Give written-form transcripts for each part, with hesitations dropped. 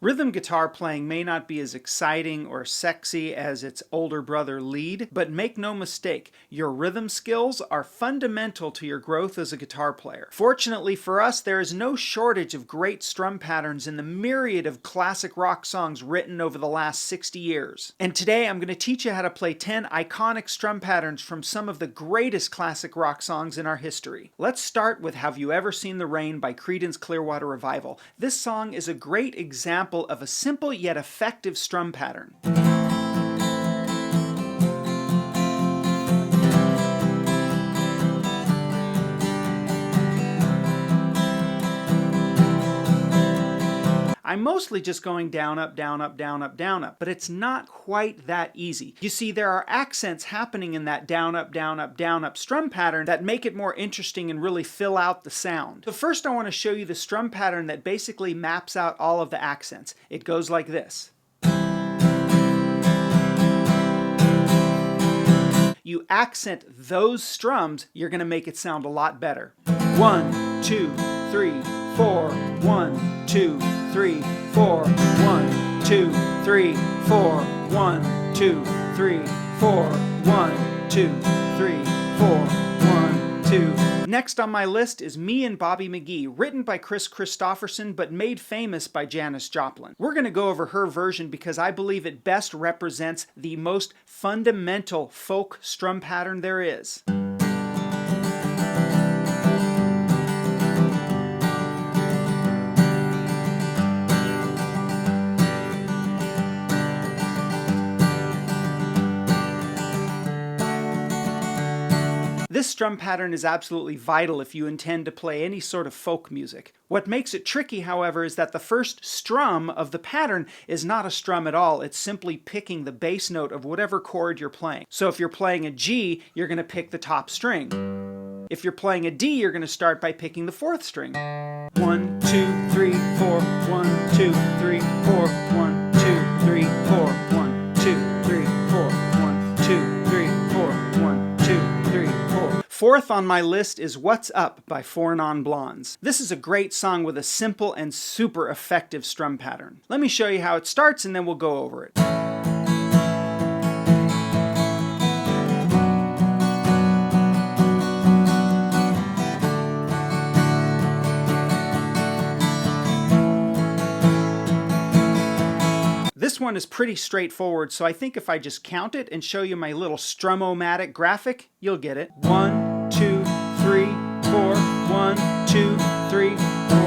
Rhythm guitar playing may not be as exciting or sexy as its older brother lead, but make no mistake, your rhythm skills are fundamental to your growth as a guitar player. Fortunately for us, there is no shortage of great strum patterns in the myriad of classic rock songs written over the last 60 years. And today I'm going to teach you how to play 10 iconic strum patterns from some of the greatest classic rock songs in our history. Let's start with Have You Ever Seen the Rain by CREEDENCE Clearwater Revival. This song is a great example of a simple yet effective strum pattern. I'm mostly just going down, up, down, up, down, up, down, up, but it's not quite that easy. You see, there are accents happening in that down, up, down, up, down, up strum pattern that make it more interesting and really fill out the sound. So first I want to show you the strum pattern that basically maps out all of the accents. It goes like this. You accent those strums, you're going to make it sound a lot better. 1, 2, 3, 4, 1, 2, 3, 4, 1, 2, 3, 4, 1, 2, 3, 4, 1, 2, 3, 4, 1, 2. Next on my list is Me and Bobby McGee, written by Chris Christopherson but made famous by Janis Joplin. We're going to go over her version because I believe it best represents the most fundamental folk strum pattern there is. This strum pattern is absolutely vital if you intend to play any sort of folk music. What makes it tricky, however, is that the first strum of the pattern is not a strum at all. It's simply picking the bass note of whatever chord you're playing. So if you're playing a G, you're going to pick the top string. If you're playing a D, you're going to start by picking the fourth string. 1, 2, 3, 4, 1, 2, 3, 4, 1, 2, 3, 4, 1, 2, 3, 4, 1, 2, 3, 4, 1, 2, 3, 4. Fourth on my list is What's Up by Four Non Blondes. This is a great song with a simple and super effective strum pattern. Let me show you how it starts and then we'll go over it. This one is pretty straightforward, so I think if I just count it and show you my little strum-o-matic graphic, you'll get it. 1, 2, 3, 4, 1, 2, 3, 4,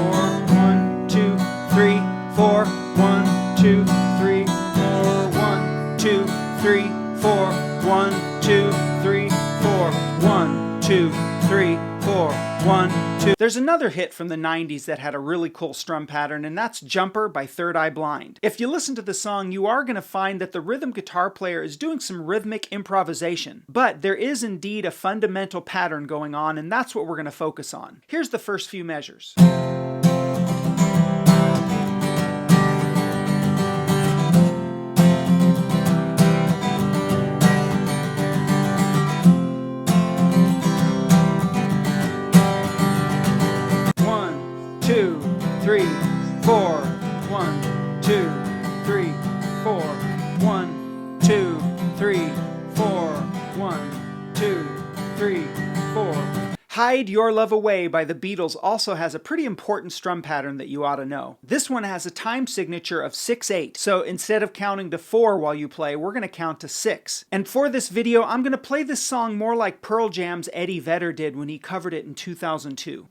1, 2, 3, 4, 1, 2, 3, 4, 1, 2, 3, 4, 1, 2, 3, 4, 1, 2, 3, 4, 1, 2. There's another hit from the 90s that had a really cool strum pattern, and that's Jumper by Third Eye Blind. If you listen to the song, you are going to find that the rhythm guitar player is doing some rhythmic improvisation. But there is indeed a fundamental pattern going on, and that's what we're going to focus on. Here's the first few measures. Three, four, 1, 2, 3, 4, 1, 2, 3, 4, 1, 2, 3, 4. Hide Your Love Away by the Beatles also has a pretty important strum pattern that you ought to know. This one has a time signature of 6/8, so instead of counting to 4 while you play, we're going to count to 6. And for this video, I'm going to play this song more like Pearl Jam's Eddie Vedder did when he covered it in 2002.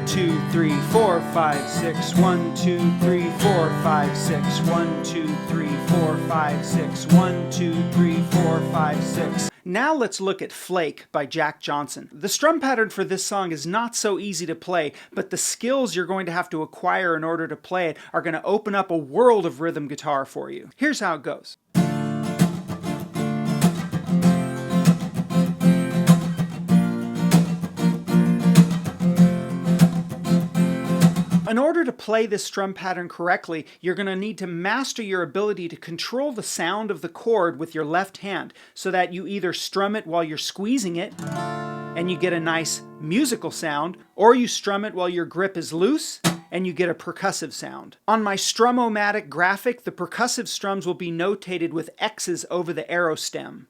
Two, three, four, 5, 6. 1, 2, 3, 4, 5, 6. 1, 2, 3, 4, 5, 6. 1, 2, 3, 4, 5, 6. Now let's look at Flake by Jack Johnson. The strum pattern for this song is not so easy to play, but the skills you're going to have to acquire in order to play it are going to open up a world of rhythm guitar for you. Here's how it goes. In order to play this strum pattern correctly, you're going to need to master your ability to control the sound of the chord with your left hand, so that you either strum it while you're squeezing it, and you get a nice musical sound, or you strum it while your grip is loose, and you get a percussive sound. On my Strum-O-Matic graphic, the percussive strums will be notated with X's over the arrow stem.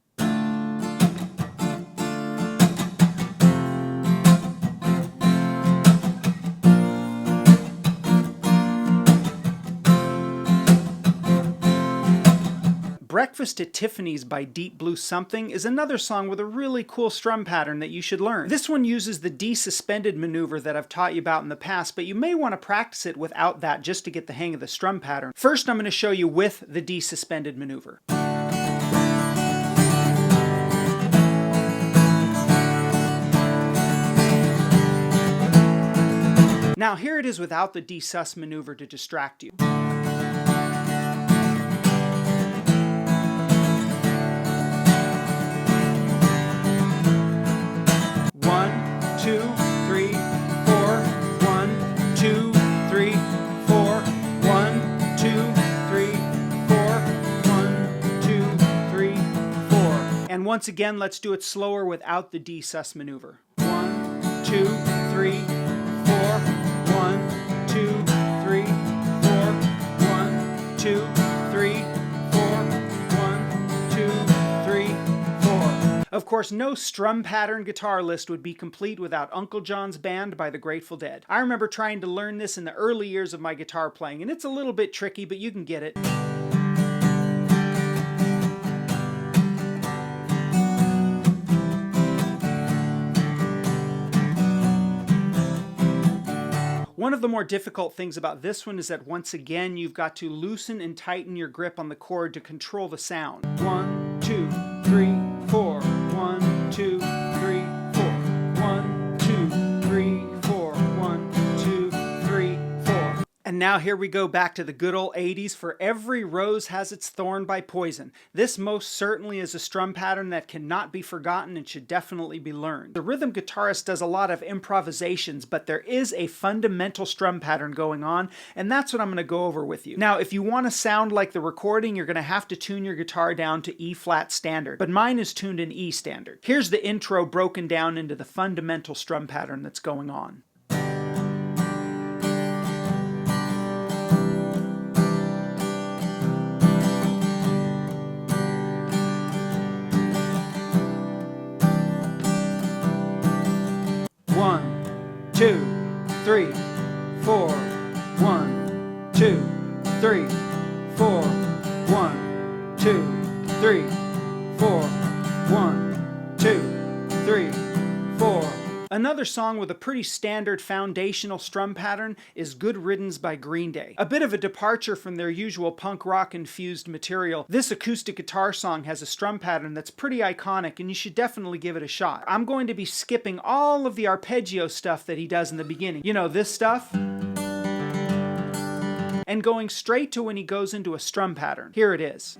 Breakfast at Tiffany's by Deep Blue Something is another song with a really cool strum pattern that you should learn. This one uses the D suspended maneuver that I've taught you about in the past, but you may want to practice it without that just to get the hang of the strum pattern. First, I'm going to show you with the D suspended maneuver. Now here it is without the D sus maneuver to distract you. 2, 3, 4, 1, 2, 3, 4, 1, 2, 3, 4, 1, 2, 3, 4. And once again, let's do it slower without the D sus maneuver. 1, 2, 3, 4, 1, 2, 3, 4, 1, 2, 3, 4, 1, 2, 3, 4. Of course, no strum pattern guitar list would be complete without Uncle John's Band by the Grateful Dead. I remember trying to learn this in the early years of my guitar playing, and it's a little bit tricky, but you can get it. One of the more difficult things about this one is that once again you've got to loosen and tighten your grip on the chord to control the sound. 1, 2, 3, 4. 1, 2, 3, 4. 1, 2, 3, 4. 1, 2, 3, 4. And now here we go back to the good old 80s for Every Rose Has Its Thorn by Poison. This most certainly is a strum pattern that cannot be forgotten and should definitely be learned. The rhythm guitarist does a lot of improvisations, but there is a fundamental strum pattern going on, and that's what I'm going to go over with you. Now, if you want to sound like the recording, you're going to have to tune your guitar down to E flat standard, but mine is tuned in E standard. Here's the intro broken down into the fundamental strum pattern that's going on. 1, 2, 3, 4. 1, 2, 3, 4. 1, 2, 3, 4. 1, 2, 3, 4. Another song with a pretty standard foundational strum pattern is Good Riddance by Green Day. A bit of a departure from their usual punk rock infused material, this acoustic guitar song has a strum pattern that's pretty iconic and you should definitely give it a shot. I'm going to be skipping all of the arpeggio stuff that he does in the beginning. You know, this stuff? And going straight to when he goes into a strum pattern. Here it is.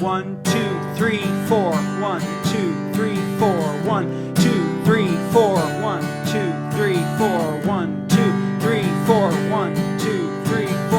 1, 2, 3, 4. 1, 2, 3, 4. 1, 2, 3, 4. 1, 2, 3, 4. 1, 2, 3, 4. 1, 2, 3, 4.